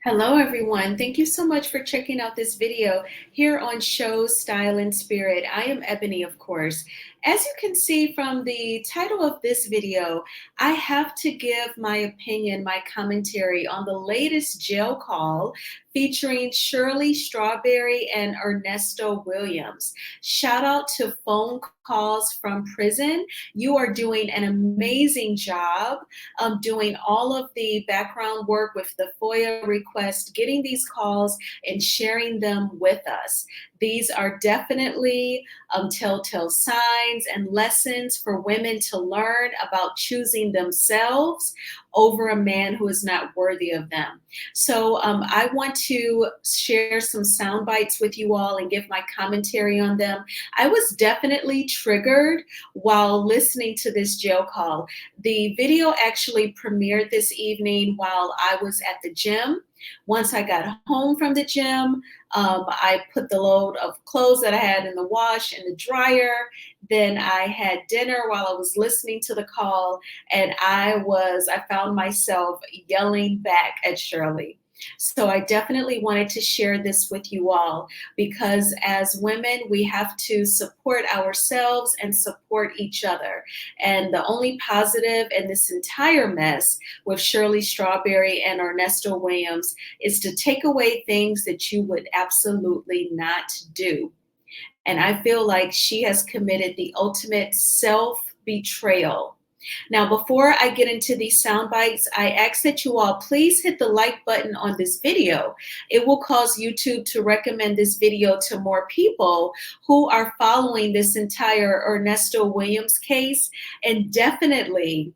Hello everyone. Thank you so much for checking out this video here on Show Style and Spirit. I am Ebony, of course. As you can see from the title of this video, I have to give my opinion, my commentary on the latest jail call featuring Shirley Strawberry and Ernesto Williams. Shout out to Phone Calls from Prison. You are doing an amazing job doing all of the background work with the FOIA request, getting these calls and sharing them with us. These are definitely telltale signs and lessons for women to learn about choosing themselves over a man who is not worthy of them. So I want to share some sound bites with you all and give my commentary on them. I was definitely triggered while listening to this jail call. The video actually premiered this evening while I was at the gym. Once I got home from the gym, I put the load of clothes that I had in the wash in the dryer. Then I had dinner while I was listening to the call, and I found myself yelling back at Shirley. So I definitely wanted to share this with you all because as women, we have to support ourselves and support each other. And the only positive in this entire mess with Shirley Strawberry and Ernesto Williams is to take away things that you would absolutely not do. And I feel like she has committed the ultimate self-betrayal. Now, before I get into these sound bites, I ask that you all please hit the like button on this video. It will cause YouTube to recommend this video to more people who are following this entire Ernesto Williams case, and definitely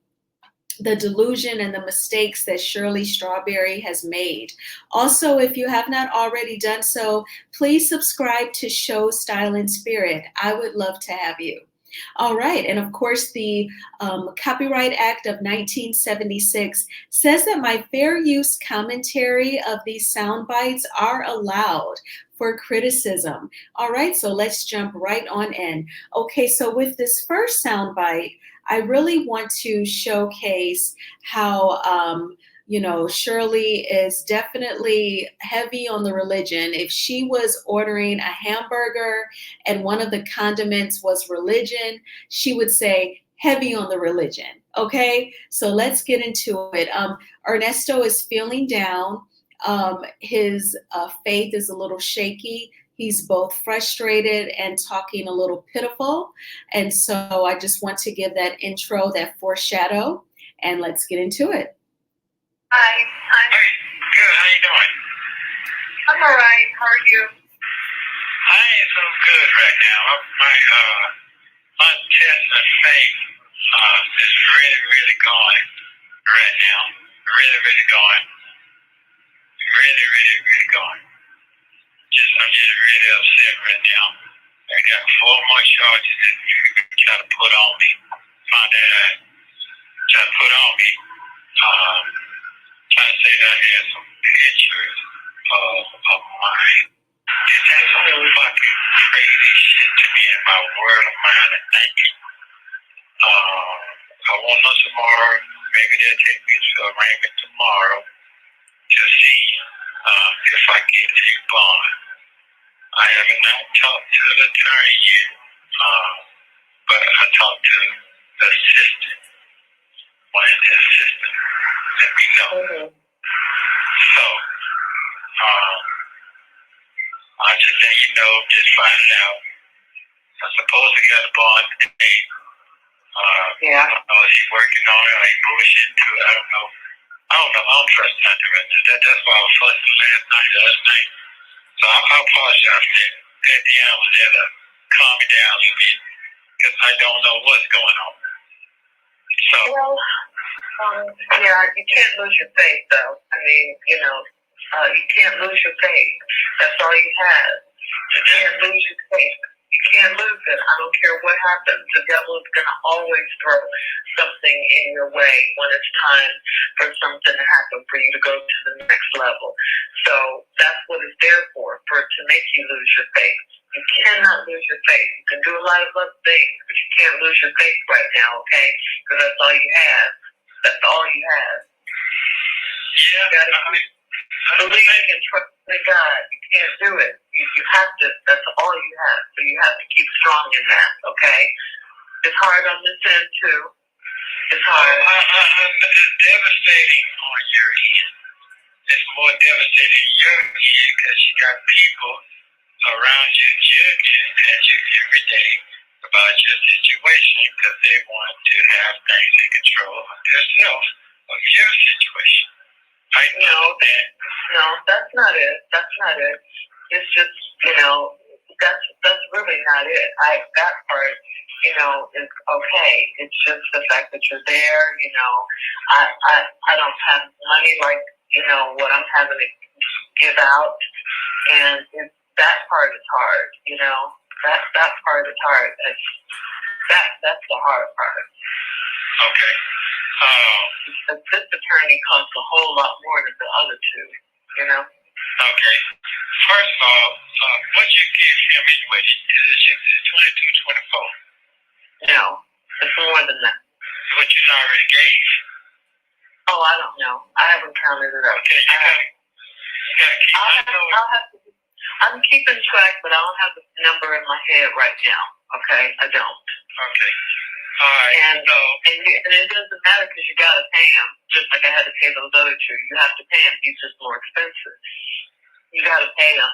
the delusion and the mistakes that Shirley Strawberry has made. Also, if you have not already done so, please subscribe to Show Style and Spirit. I would love to have you. All right, and of course the Copyright Act of 1976 says that my fair use commentary of these sound bites are allowed for criticism. All right, so let's jump right on in. Okay, so with this first sound bite, I really want to showcase how Shirley is definitely heavy on the religion. If she was ordering a hamburger and one of the condiments was religion, she would say heavy on the religion. Okay, so let's get into it. Ernesto is feeling down. His faith is a little shaky. He's both frustrated and talking a little pitiful. And so I just want to give that intro, that foreshadow, and let's get into it. Hi. Hey, good. How you doing? I'm all right. How are you? I ain't so good right now. My test of faith is really going right now. Really going. Really going. I'm just really upset right now. I got 4 more charges that you try to put on me. Found that out. Try to put on me. Trying to say that I had some pictures of mine. And that's some fucking crazy shit to me in my world of mind and thinking. I want to know some more. Maybe they'll take me to arraignment tomorrow to see if I get a bond. I have not talked to the attorney yet, but I talked to the assistant. One of the assistants let me know. So, I'll just let you know, just find it out. I'm supposed to get a bond today. Yeah. I don't know if he's working on it or he's bullshitting too. I don't know. I don't trust nothing right now. That's why I was fussing last night. So I apologize for that. At the end, I was there to calm me down a little bit because I don't know what's going on. So. Well, yeah, you can't lose your faith, though. I mean, you can't lose your faith. That's all you have. You can't lose your faith. You can't lose it. I don't care what happens. The devil is going to always throw something in your way when it's time for something to happen for you to go to the next level. So that's what it's there for it to make you lose your faith. You cannot lose your faith. You can do a lot of other things, but you can't lose your faith right now, okay? Because that's all you have. That's all you have. Yeah, Believing and trusting in God. You can't do it. You have to. That's all you have. So you have to keep strong in that. Okay. It's hard on this end too. It's hard. It's devastating on your end. It's more devastating in your end because you got people around you judging at you every day about your situation because they want to have things in control of themselves, of your situation. I know that. No, that's not it. That's not it. It's just, that's really not it. That part, is okay. It's just the fact that you're there. I don't have money like, what I'm having to give out, and that part is hard. That part is hard. That's the hard part. Okay. This attorney costs a whole lot more than the other two, Okay. First of all, what you give him anyway? Is it 22, 24? No, it's more than that. What you already gave? Oh, I don't know. I haven't counted it up. Okay, you gotta keep. I'll have to. I'm keeping track, but I don't have the number in my head right now. Okay, I don't. Okay. All right. And it doesn't matter because you gotta pay him, just like I had to pay those other two. You have to pay him. He's just more expensive. You gotta pay him.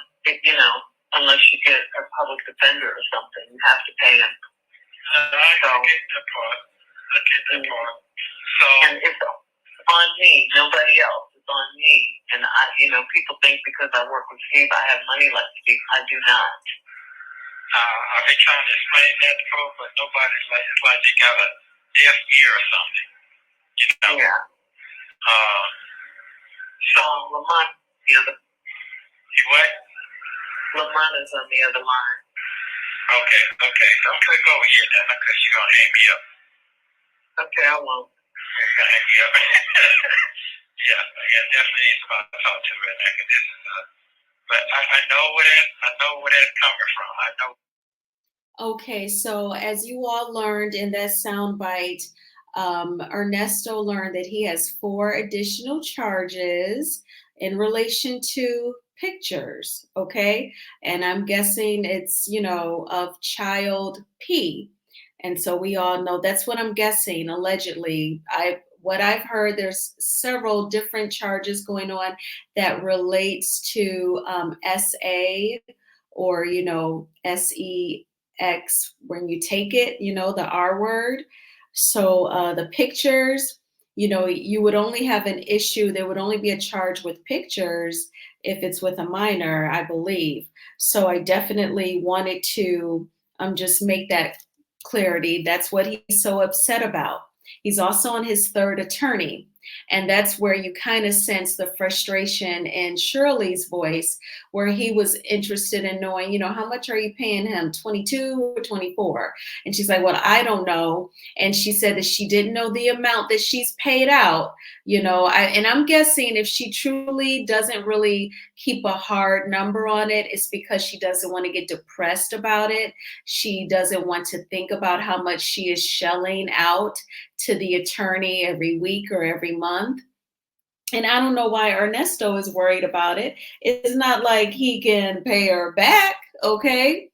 Unless you get a public defender or something, you have to pay him. I get that part. So, and it's on me, nobody else. It's on me. And people think because I work with Steve, I have money like Steve. I do not. I've been trying to explain that before, but nobody's like, it's like they got a deaf ear or something. Yeah. So Lamont, you what? Lamont is on the other line. Okay. Don't click over here then, because you're gonna hang me up. Okay, I won't. You're gonna hang me up. Yeah, I definitely need somebody to talk to right now. Cause this is, but I know where that's coming from. I know. Okay, so as you all learned in that soundbite, Ernesto learned that he has 4 additional charges in relation to pictures, okay? And I'm guessing it's, of child P. And so we all know that's what I'm guessing, allegedly. What I've heard, there's several different charges going on that relates to SA or, SEX when you take it, the R word. So the pictures, you would only have an issue. There would only be a charge with pictures if it's with a minor, I believe. So I definitely wanted to just make that clarity. That's what he's so upset about. He's also on his 3rd attorney. And that's where you kind of sense the frustration in Shirley's voice, where he was interested in knowing, how much are you paying him, 22 or 24? And she's like, well, I don't know. And she said that she didn't know the amount that she's paid out, and I'm guessing if she truly doesn't really keep a hard number on it, it's because she doesn't want to get depressed about it. She doesn't want to think about how much she is shelling out to the attorney every week or every month. And I don't know why Ernesto is worried about it. It's not like he can pay her back, okay?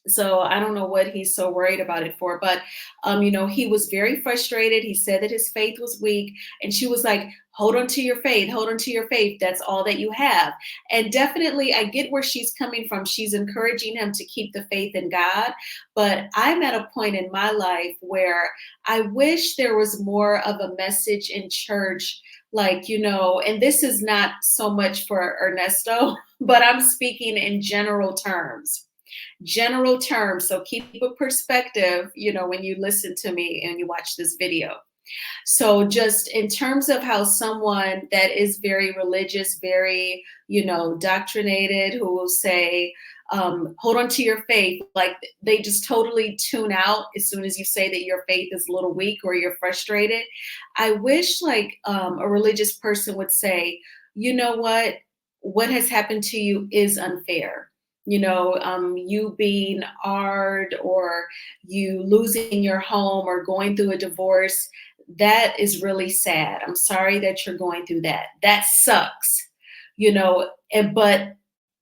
So I don't know what he's so worried about it for, but he was very frustrated. He said that his faith was weak, and she was like, hold on to your faith, hold on to your faith. That's all that you have. And definitely I get where she's coming from. She's encouraging him to keep the faith in God. But I'm at a point in my life where I wish there was more of a message in church, like, and this is not so much for Ernesto, but I'm speaking in general terms. So keep a perspective, when you listen to me and you watch this video. So just in terms of how someone that is very religious, very, doctrinated, who will say, hold on to your faith, like they just totally tune out as soon as you say that your faith is a little weak or you're frustrated. I wish like a religious person would say, you know what has happened to you is unfair. You being hard or you losing your home or going through a divorce, that is really sad. I'm sorry that you're going through that. That sucks. But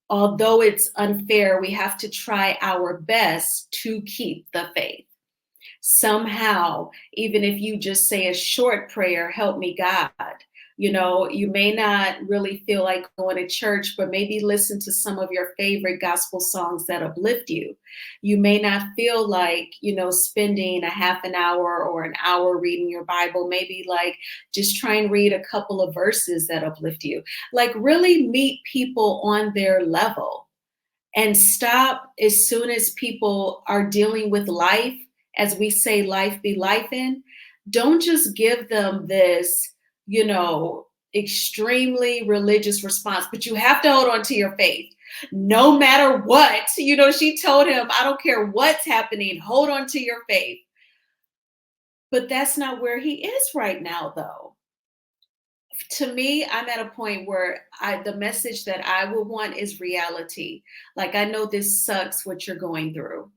although it's unfair, we have to try our best to keep the faith. Somehow, even if you just say a short prayer, help me God. You may not really feel like going to church, but maybe listen to some of your favorite gospel songs that uplift you. You may not feel like, spending a half an hour or an hour reading your Bible. Maybe like just try and read a couple of verses that uplift you. Like really meet people on their level and stop as soon as people are dealing with life, as we say, life be life in. Don't just give them this, extremely religious response, but you have to hold on to your faith no matter what. She told him, I don't care what's happening, hold on to your faith. But that's not where he is right now, though. To me, I'm at a point where the message that I would want is reality. Like, I know this sucks what you're going through.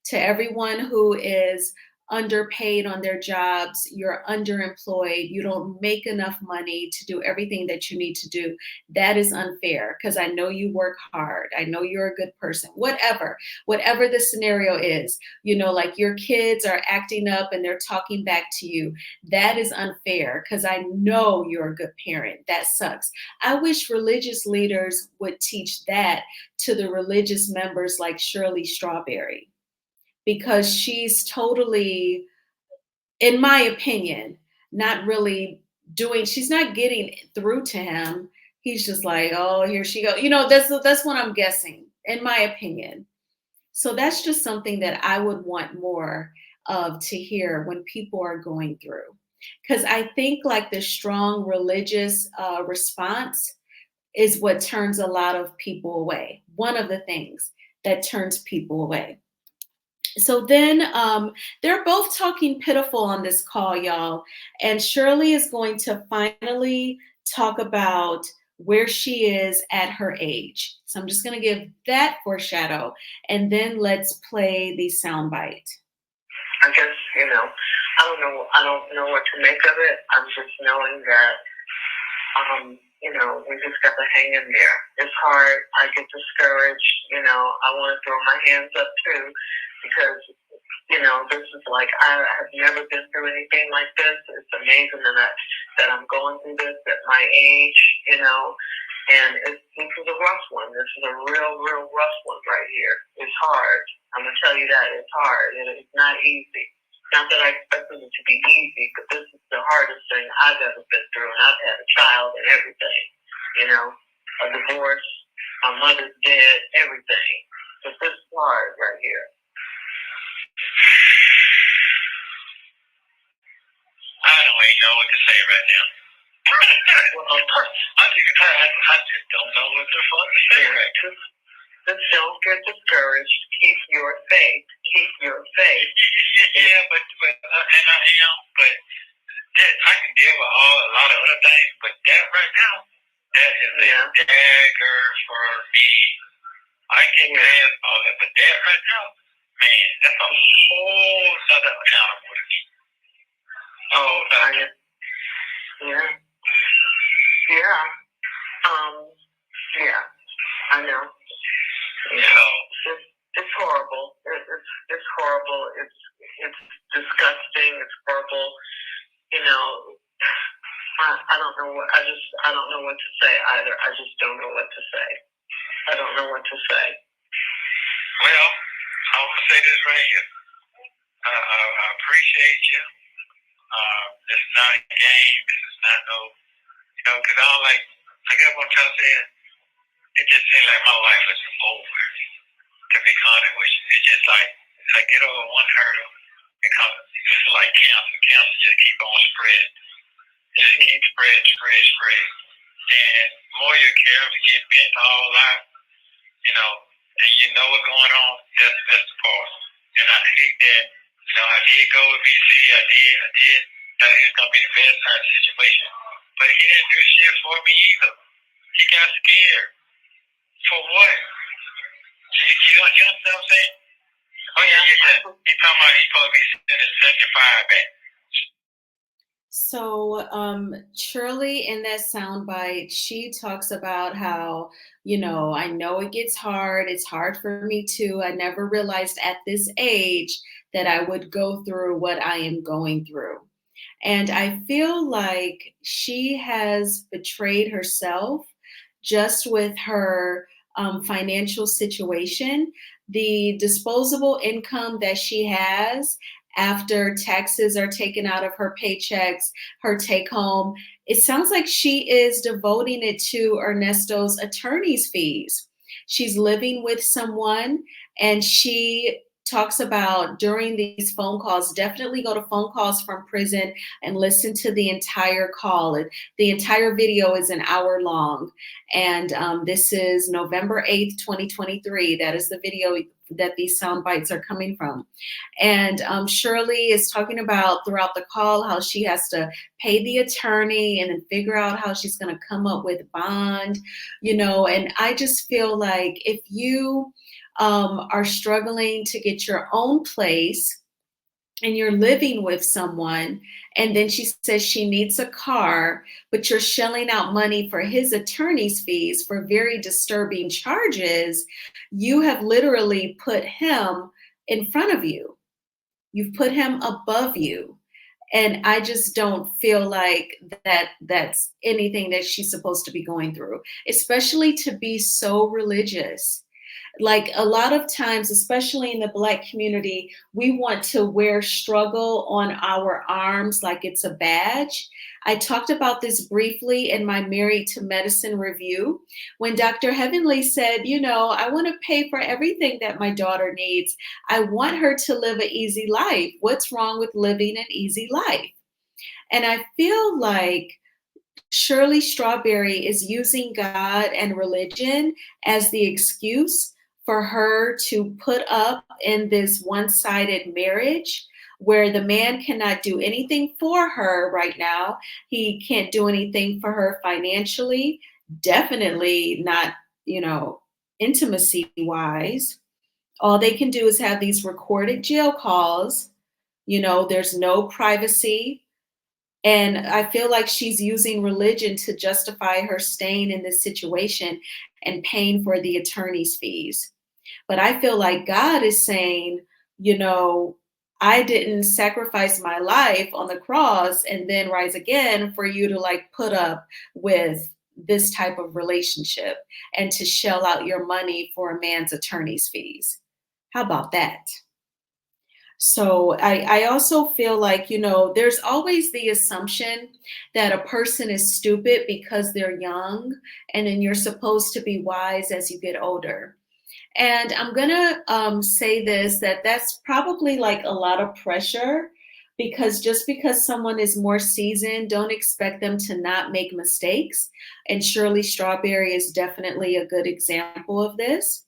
To everyone who is underpaid on their jobs, you're underemployed, you don't make enough money to do everything that you need to do. That is unfair because I know you work hard. I know you're a good person. Whatever the scenario is, like your kids are acting up and they're talking back to you. That is unfair because I know you're a good parent. That sucks. I wish religious leaders would teach that to the religious members like Shirley Strawberry, because she's totally, in my opinion, not really she's not getting through to him. He's just like, oh, here she goes. That's what I'm guessing, in my opinion. So that's just something that I would want more of to hear when people are going through. Because I think like the strong religious response is what turns a lot of people away. One of the things that turns people away. So then they're both talking pitiful on this call, y'all. And Shirley is going to finally talk about where she is at her age. So I'm just going to give that foreshadow, and then let's play the soundbite. I guess, I don't know what to make of it. I'm just knowing that, we just got to hang in there. It's hard. I get discouraged. I want to throw my hands up too, because, this is like, I have never been through anything like this. It's amazing that I'm going through this at my age, and this is a rough one. This is a real, real rough one right here. It's hard. I'm going to tell you that. It's hard. It's not easy. Not that I expected it to be easy, but this is the hardest thing I've ever been through, and I've had a child and everything, a divorce, my mother's dead, everything. But this is hard right here. I don't even know what to say right now. I just don't know what the fuck to say right now. Just don't get discouraged. Keep your faith. Keep your faith. Yeah, but and I am, but that, I can deal with a lot of other things, but that right now, that is a dagger for me. I can pass all that, but that right now, man, that's a whole other animal to me. Oh, yeah. Yeah. Yeah. I know. It's horrible. It's horrible. It's disgusting. It's horrible. I don't know what. I don't know what to say either. I just don't know what to say. I don't know what to say. Well, I want to say this right here. I appreciate you. It's not a game. This is not no, because I don't like what I'm trying to say. It just seems like my life is over, to be honest with you. It's just like, I get over one hurdle, it's like cancer. Cancer just keep on spreading. It just keeps spreading. And the more you care, to get bent all out, and you know what's going on, that's the part. And I hate that, I did go with BC, I did, thought he was going to be the best out of the situation. But he didn't do shit for me either. He got scared. For what? You understand what I'm saying? Oh, yeah. He talking about he's supposed to be sitting at 75 back. So, Shirley, in that soundbite, she talks about how, I know it gets hard. It's hard for me too. I never realized at this age that I would go through what I am going through. And I feel like she has betrayed herself just with her financial situation. The disposable income that she has after taxes are taken out of her paychecks, her take home, it sounds like she is devoting it to Ernesto's attorney's fees. She's living with someone, and she talks about during these phone calls, definitely go to phone calls from prison and listen to the entire call. The entire video is an hour long. And this is November 8th, 2023. That is the video that these sound bites are coming from. And Shirley is talking about throughout the call how she has to pay the attorney and then figure out how she's going to come up with bond, and I just feel like if you are struggling to get your own place and you're living with someone, and then she says she needs a car, but you're shelling out money for his attorney's fees for very disturbing charges, you have literally put him in front of you. You've put him above you. And I just don't feel like that's anything that she's supposed to be going through, especially to be so religious. Like a lot of times, especially in the Black community, we want to wear struggle on our arms like it's a badge. I talked about this briefly in my Married to Medicine review when Dr. Heavenly said, I want to pay for everything that my daughter needs. I want her to live an easy life. What's wrong with living an easy life? And I feel like Shirley Strawberry is using God and religion as the excuse for her to put up in this one sided marriage where the man cannot do anything for her right now. He can't do anything for her financially, definitely not, intimacy wise. All they can do is have these recorded jail calls. There's no privacy, and I feel like she's using religion to justify her staying in this situation and paying for the attorney's fees. But I feel like God is saying, you know, I didn't sacrifice my life on the cross and then rise again for you to like put up with this type of relationship and to shell out your money for a man's attorney's fees. How about that? So I also feel like, there's always the assumption that a person is stupid because they're young, and then you're supposed to be wise as you get older. And I'm gonna say this, that that's probably like a lot of pressure, because just because someone is more seasoned, don't expect them to not make mistakes. And Shirley Strawberry is definitely a good example of this,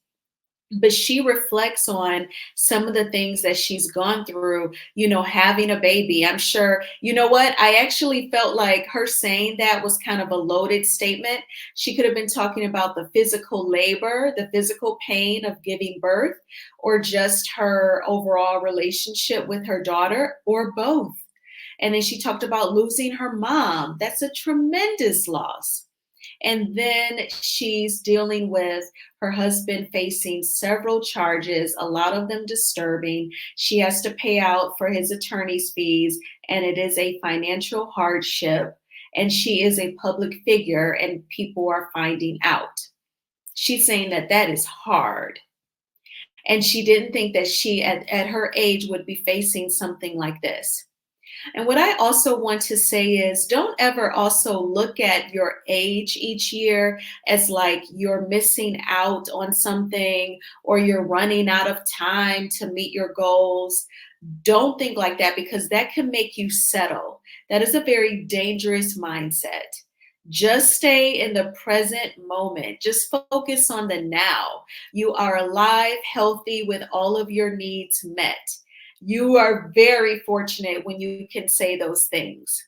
but she reflects on some of the things that she's gone through, having a baby. I'm sure, you know what? I actually felt like her saying that was kind of a loaded statement. She could have been talking about the physical labor, the physical pain of giving birth, or just her overall relationship with her daughter, or both. And then she talked about losing her mom. That's a tremendous loss. And then she's dealing with her husband facing several charges, a lot of them disturbing. She has to pay out for his attorney's fees, and it is a financial hardship. And she is a public figure, and people are finding out. She's saying that that is hard. And she didn't think that she, at her age, would be facing something like this. And what I also want to say is, don't ever also look at your age each year as like you're missing out on something or you're running out of time to meet your goals. Don't think like that, because that can make you settle. That is a very dangerous mindset. Just stay in the present moment. Just focus on the now. You are alive, healthy, with all of your needs met. You are very fortunate when you can say those things.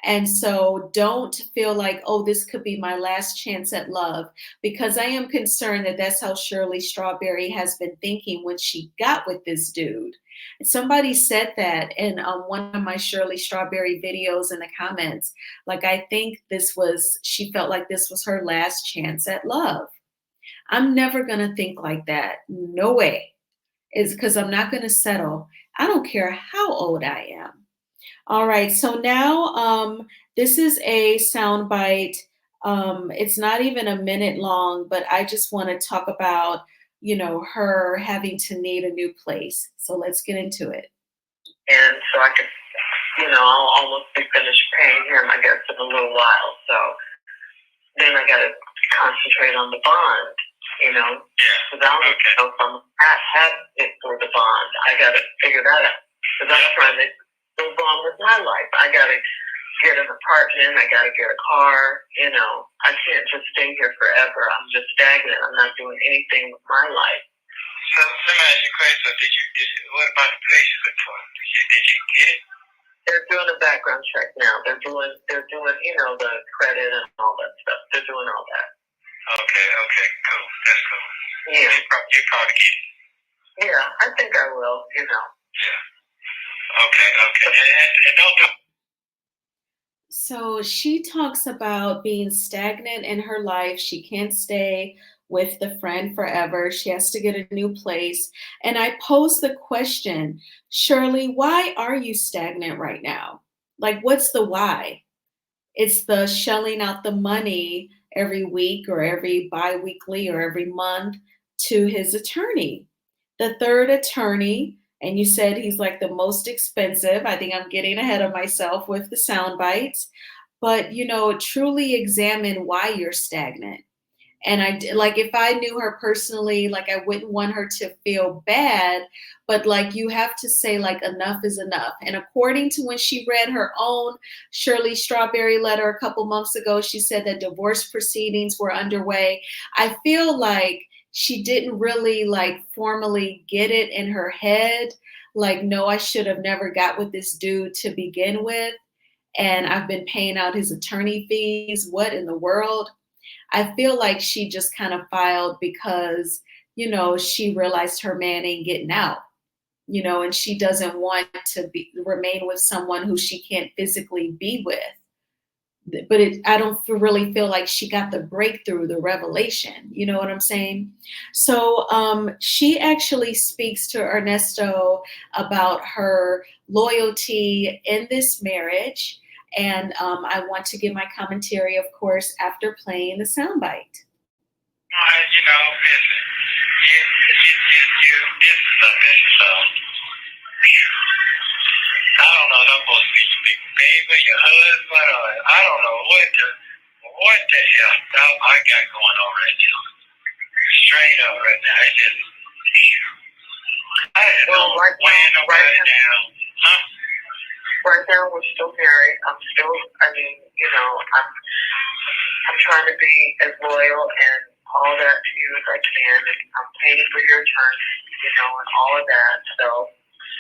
And so don't feel like, oh, this could be my last chance at love, because I am concerned that that's how Shirley Strawberry has been thinking when she got with this dude. Somebody said that in one of my Shirley Strawberry videos in the comments. Like, I think she felt like this was her last chance at love. I'm never going to think like that. No way. It's because I'm not going to settle. I don't care how old I am. All right, so now this is a sound bite. It's not even a minute long, but I just want to talk about, her having to need a new place. So let's get into it. And so I could, I'll almost be finished paying him, I guess, in a little while. So then I got to concentrate on the bond, Yeah. Because I don't know if I'm have it for the bond. I got to figure that out. Because I'm trying to move on with my life. I got to get an apartment. I got to get a car. I can't just stay here forever. I'm just stagnant. I'm not doing anything with my life. So let me ask you a question. So what about the place you look for? Did you get it? They're doing a background check now. They're doing, the credit and all that stuff. They're doing all that. Okay, cool. That's cool. Yeah. You probably get it. Yeah, I think I will, Yeah. Okay. And don't do. So she talks about being stagnant in her life. She can't stay with the friend forever. She has to get a new place. And I pose the question, Shirley, why are you stagnant right now? Like, what's the why? It's the shelling out the money every week or every bi-weekly or every month to his attorney. The third attorney, and you said he's like the most expensive. I think I'm getting ahead of myself with the sound bites, but truly examine why you're stagnant. And like, if I knew her personally, like, I wouldn't want her to feel bad, but like, you have to say, like, enough is enough. And according to when she read her own Shirley Strawberry letter a couple months ago, she said that divorce proceedings were underway. I feel like she didn't really like formally get it in her head. Like, no, I should have never got with this dude to begin with. And I've been paying out his attorney fees. What in the world? I feel like she just kind of filed because, she realized her man ain't getting out, and she doesn't want to remain with someone who she can't physically be with. But I don't really feel like she got the breakthrough, the revelation. You know what I'm saying? So she actually speaks to Ernesto about her loyalty in this marriage. And I want to give my commentary, of course, after playing the soundbite. Listen, this is I don't know, that's supposed to be your big baby, your husband, or I don't know what the hell I got going on right now. Straight up right now. It's just, I just don't weighing nobody down. Huh? Right now we're still married. I'm trying to be as loyal and all that to you as I can, and I'm paying for your attorney, and all of that. So,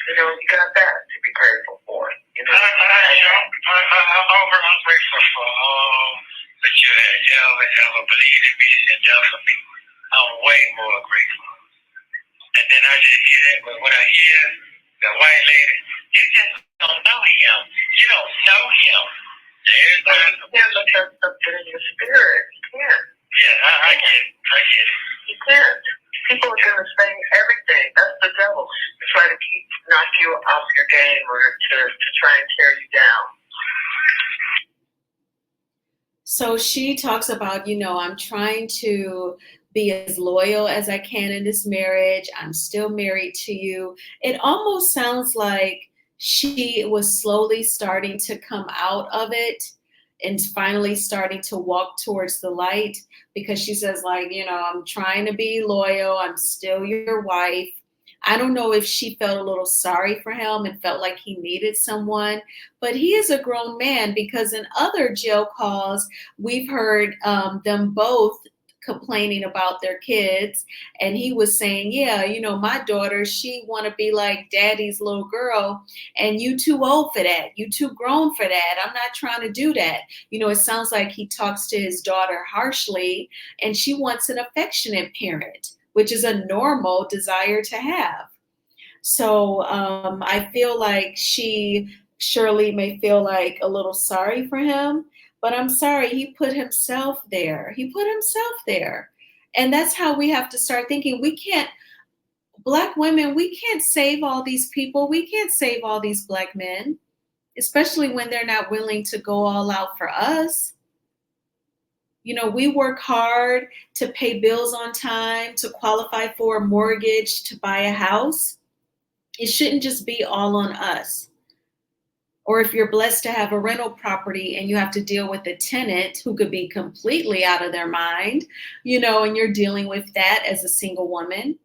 you got that to be grateful for. I'm grateful for all that you have ever believed in me and done for me. I'm way more grateful. And then I just hear that, but when I hear the white lady, you just don't know him. You don't know him. You can't let that stuff get in your spirit. You can't. Yeah, I get it. You can't. People are going to say everything. That's the devil. To try to knock you off your game or to try and tear you down. So she talks about, I'm trying to be as loyal as I can in this marriage. I'm still married to you. It almost sounds like she was slowly starting to come out of it and finally starting to walk towards the light, because she says, like, I'm trying to be loyal. I'm still your wife. I don't know if she felt a little sorry for him and felt like he needed someone, but he is a grown man, because in other jail calls, we've heard them both complaining about their kids, and he was saying, yeah, my daughter, she want to be like daddy's little girl, and you too old for that, you too grown for that, I'm not trying to do that. It sounds like he talks to his daughter harshly, and she wants an affectionate parent, which is a normal desire to have. So I feel like Shirley may feel like a little sorry for him, but I'm sorry, he put himself there. He put himself there. And that's how we have to start thinking. We can't, Black women, we can't save all these people. We can't save all these Black men, especially when they're not willing to go all out for us. We work hard to pay bills on time, to qualify for a mortgage, to buy a house. It shouldn't just be all on us. Or if you're blessed to have a rental property and you have to deal with a tenant who could be completely out of their mind, and you're dealing with that as a single woman.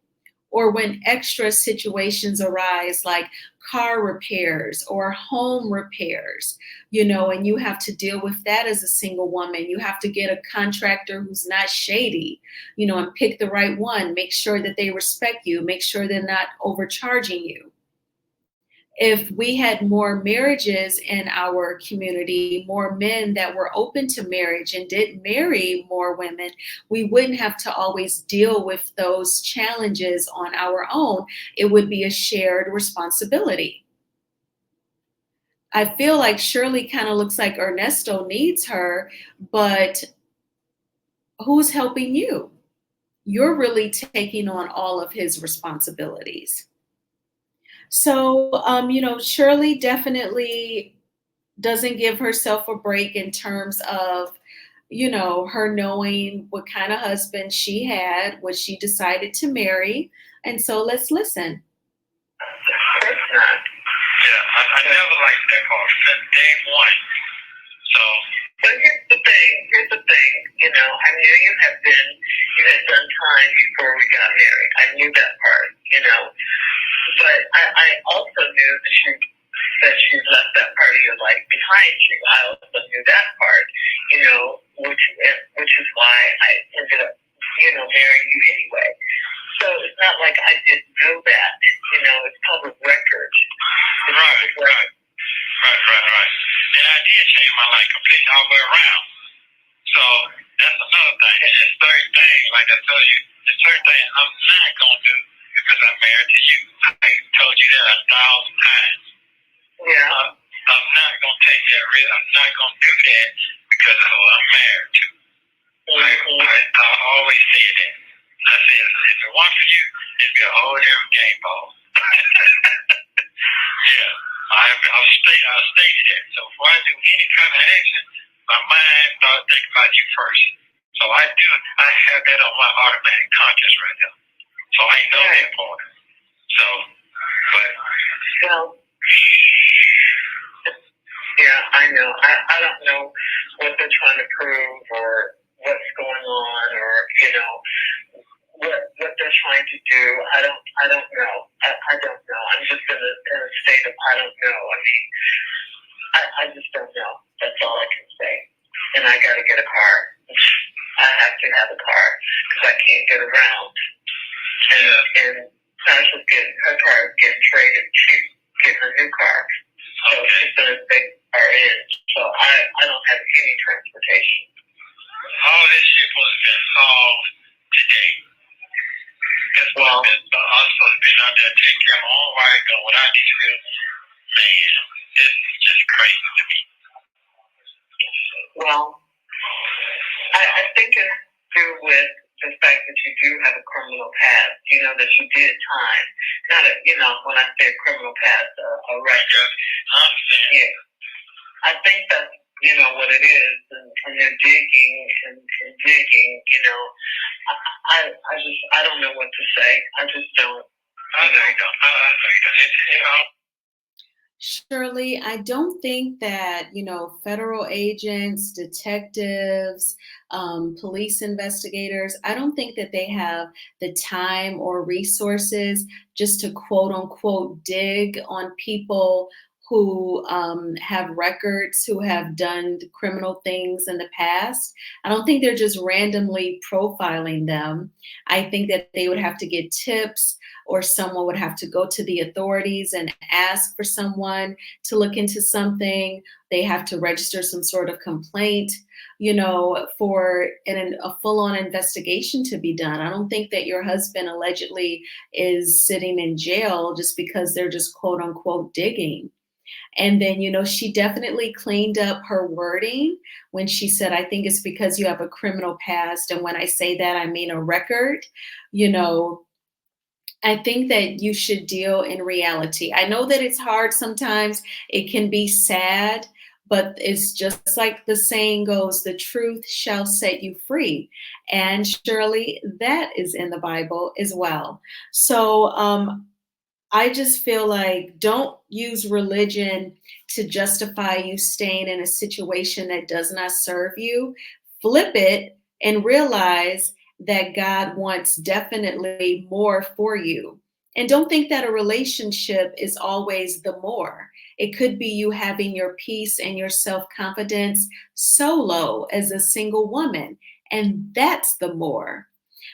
Or when extra situations arise like car repairs or home repairs, and you have to deal with that as a single woman. You have to get a contractor who's not shady, and pick the right one, make sure that they respect you, make sure they're not overcharging you. If we had more marriages in our community, more men that were open to marriage and did marry more women, we wouldn't have to always deal with those challenges on our own. It would be a shared responsibility. I feel like Shirley kind of looks like Ernesto needs her, but who's helping you? You're really taking on all of his responsibilities. So, Shirley definitely doesn't give herself a break in terms of, her knowing what kind of husband she had, what she decided to marry. And so let's listen. Yeah, I never liked that part since day one. So, but here's the thing. I knew you had done time before we got married. I knew that part. But I also knew that she left that part of your life behind you. I also knew that part, which is why I ended up, marrying you anyway. So it's not like I didn't know that. It's public record. Right. And I did change my life completely all the way around. So that's another thing. And the third thing, like I told you, the third thing I'm not going to do because I'm married to you. I told you that 1,000 times. Yeah. I'm not going to take that risk. I'm not going to do that because of who I'm married to. I always say that. I said, if it weren't for you, it'd be a whole different game ball. Yeah. I've stated that. So before I do any kind of action, my mind starts thinking about you first. So I have that on my automatic conscience right now. So I know that part. So, but. Well, yeah, I know. I don't know what they're trying to prove or what's going on or, what they're trying to do. I don't know. I don't know. I'm just in a state of I don't know. I mean, I just don't know. That's all I can say. And I got to get a car. I have to have a car because I can't get around. And Tasha's her car is getting traded. She's getting a new car. So she's going to take her in. So I don't have any transportation. All this shit was been solved today. That's why I'm supposed to be out there taking care of my own wife, doing what I need to do. Man, this is just crazy to me. Well, I think it's to do with the fact that you do have a criminal past. That you did time. Not when I say criminal past, a record. I understand. Yeah. I think that's, what it is. And they're digging and digging, I don't know what to say. I just don't. I know you don't. I know you don't. Shirley, I don't think that, federal agents, detectives, police investigators, I don't think that they have the time or resources just to quote unquote dig on people who have records, who have done criminal things in the past. I don't think they're just randomly profiling them. I think that they would have to get tips, or someone would have to go to the authorities and ask for someone to look into something. They have to register some sort of complaint, for a full-on investigation to be done. I don't think that your husband allegedly is sitting in jail just because they're just quote unquote digging. And then, she definitely cleaned up her wording when she said, I think it's because you have a criminal past. And when I say that, I mean a record. I think that you should deal in reality. I know that it's hard sometimes, it can be sad, but it's just like the saying goes, the truth shall set you free. And surely that is in the Bible as well. So I just feel like don't use religion to justify you staying in a situation that does not serve you. Flip it and realize that God wants definitely more for you. And don't think that a relationship is always the more. It could be you having your peace and your self-confidence so low as a single woman, and that's the more.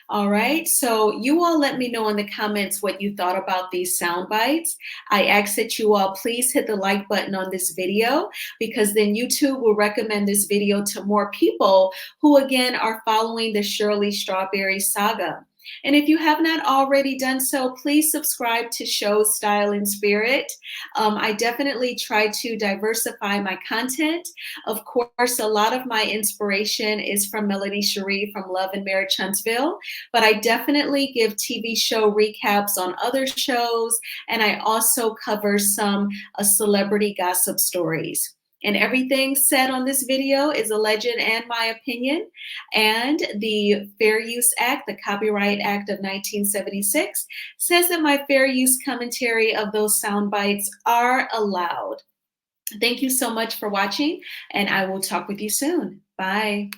All right, so you all let me know in the comments what you thought about these sound bites. I ask that you all please hit the like button on this video, because then YouTube will recommend this video to more people who, again, are following the Shirley Strawberry saga. And if you have not already done so, please subscribe to Show Style and Spirit. I definitely try to diversify my content. Of course, a lot of my inspiration is from Melody Cherie from Love and Marriage Huntsville, but I definitely give TV show recaps on other shows, and I also cover some celebrity gossip stories. And everything said on this video is alleged and my opinion. And the Fair Use Act, the Copyright Act of 1976, says that my fair use commentary of those sound bites are allowed. Thank you so much for watching, and I will talk with you soon. Bye.